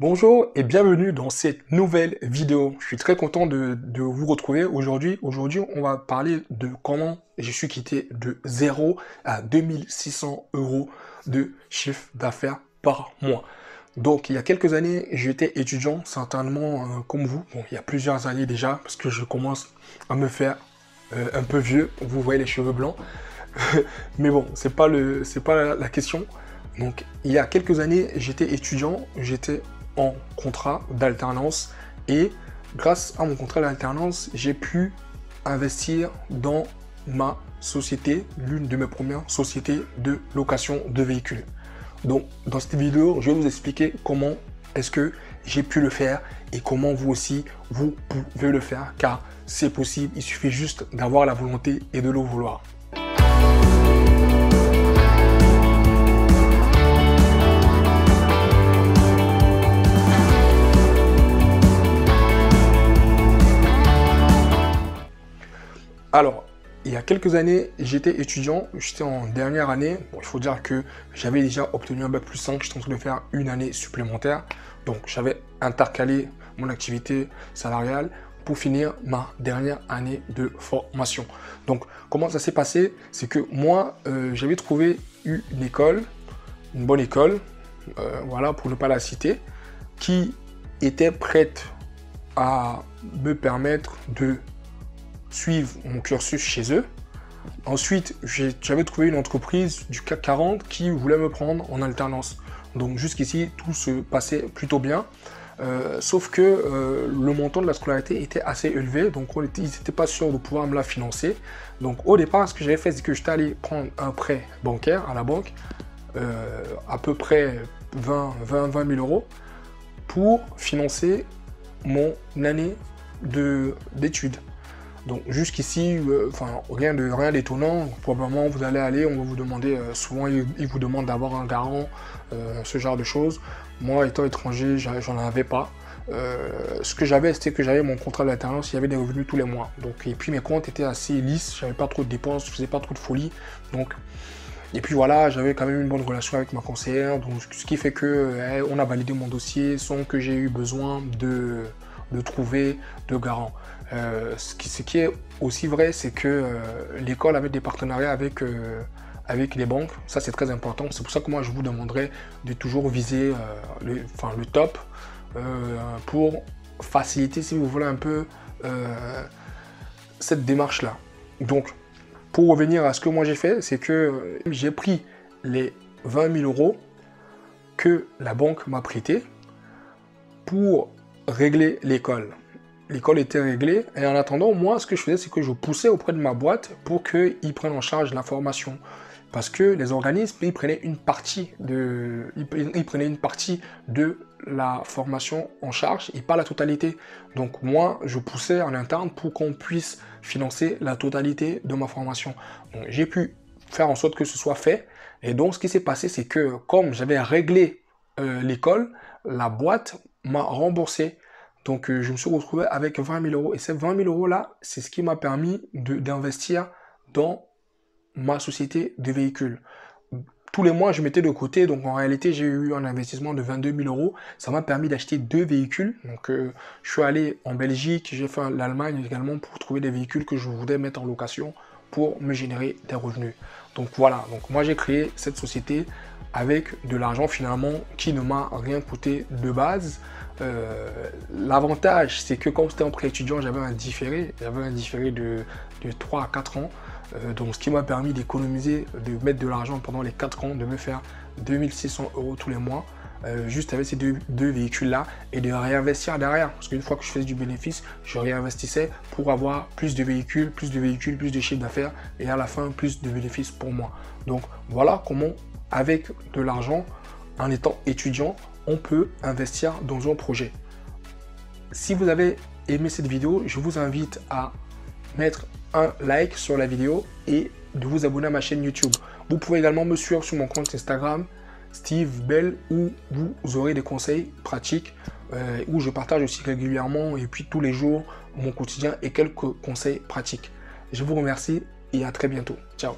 Bonjour et bienvenue dans cette nouvelle vidéo. Je suis très content de vous retrouver aujourd'hui. Aujourd'hui, on va parler de comment je suis quitté de 0 à 2600 euros de chiffre d'affaires par mois. Donc, il y a quelques années, j'étais étudiant, certainement comme vous. Bon, il y a plusieurs années déjà, parce que je commence à me faire un peu vieux. Vous voyez les cheveux blancs. Mais bon, c'est pas la question. Donc, il y a quelques années, j'étais étudiant, j'étais en contrat d'alternance et grâce à mon contrat d'alternance, j'ai pu investir dans ma société, l'une de mes premières sociétés de location de véhicules. Donc, dans cette vidéo, je vais vous expliquer comment est-ce que j'ai pu le faire et comment vous aussi, vous pouvez le faire, car c'est possible, il suffit juste d'avoir la volonté et de le vouloir. Alors, il y a quelques années, j'étais étudiant, j'étais en dernière année. Bon, il faut dire que j'avais déjà obtenu un bac plus 5, j'étais en train de faire une année supplémentaire. Donc, j'avais intercalé mon activité salariale pour finir ma dernière année de formation. Donc, comment ça s'est passé? C'est que moi, j'avais trouvé une école, une bonne école, voilà, pour ne pas la citer, qui était prête à me permettre de suivre mon cursus chez eux. Ensuite, j'avais trouvé une entreprise du CAC 40 qui voulait me prendre en alternance. Donc jusqu'ici, tout se passait plutôt bien. Sauf que le montant de la scolarité était assez élevé, donc ils n'étaient pas sûrs de pouvoir me la financer. Donc au départ, ce que j'avais fait, c'est que j'étais allé prendre un prêt bancaire à la banque, à peu près 20 000 euros, pour financer mon année d'études. Donc jusqu'ici, rien d'étonnant. Probablement vous allez aller, on va vous demander, souvent ils vous demandent d'avoir un garant, ce genre de choses. Moi étant étranger, j'en avais pas. Ce que j'avais, c'était que j'avais mon contrat d'alternance, il y avait des revenus tous les mois. Donc, et puis mes comptes étaient assez lisses, j'avais pas trop de dépenses, je faisais pas trop de folie. Donc, et puis voilà, j'avais quand même une bonne relation avec ma conseillère, donc ce qui fait que on a validé mon dossier sans que j'ai eu besoin de trouver de garant. Ce qui est aussi vrai, c'est que l'école avait des partenariats avec les banques. Ça, c'est très important. C'est pour ça que moi, je vous demanderais de toujours viser le top pour faciliter, si vous voulez, un peu cette démarche-là. Donc, pour revenir à ce que moi j'ai fait, c'est que j'ai pris les 20 000 euros que la banque m'a prêté pour régler l'école. L'école était réglée et en attendant, moi, ce que je faisais, c'est que je poussais auprès de ma boîte pour qu'ils prennent en charge la formation. Parce que les organismes, ils prenaient une partie de la formation en charge et pas la totalité. Donc moi, je poussais en interne pour qu'on puisse financer la totalité de ma formation. Donc j'ai pu faire en sorte que ce soit fait. Et donc ce qui s'est passé, c'est que comme j'avais réglé l'école, la boîte m'a remboursé. Donc je me suis retrouvé avec 20 000 euros. Et ces 20 000 euros là, c'est ce qui m'a permis d'investir dans ma société de véhicules. Tous les mois, je mettais de côté. Donc en réalité, j'ai eu un investissement de 22 000 euros. Ça m'a permis d'acheter 2 véhicules. Donc je suis allé en Belgique, j'ai fait l'Allemagne également pour trouver des véhicules que je voulais mettre en location pour me générer des revenus. Donc voilà, donc moi j'ai créé cette société avec de l'argent finalement qui ne m'a rien coûté de base. L'avantage, c'est que quand c'était en prêt étudiant, j'avais un différé de 3 à 4 ans. Donc ce qui m'a permis d'économiser, de mettre de l'argent pendant les 4 ans, de me faire 2600 euros tous les mois, juste avec ces deux véhicules-là, et de réinvestir derrière. Parce qu'une fois que je faisais du bénéfice, je réinvestissais pour avoir plus de véhicules, plus de chiffre d'affaires, et à la fin, plus de bénéfices pour moi. Donc voilà comment, avec de l'argent, en étant étudiant, on peut investir dans un projet. Si vous avez aimé cette vidéo, je vous invite à mettre un like sur la vidéo et de vous abonner à ma chaîne YouTube. Vous pouvez également me suivre sur mon compte Instagram, Steve Bell, où vous aurez des conseils pratiques, où je partage aussi régulièrement et puis tous les jours mon quotidien et quelques conseils pratiques. Je vous remercie et à très bientôt. Ciao.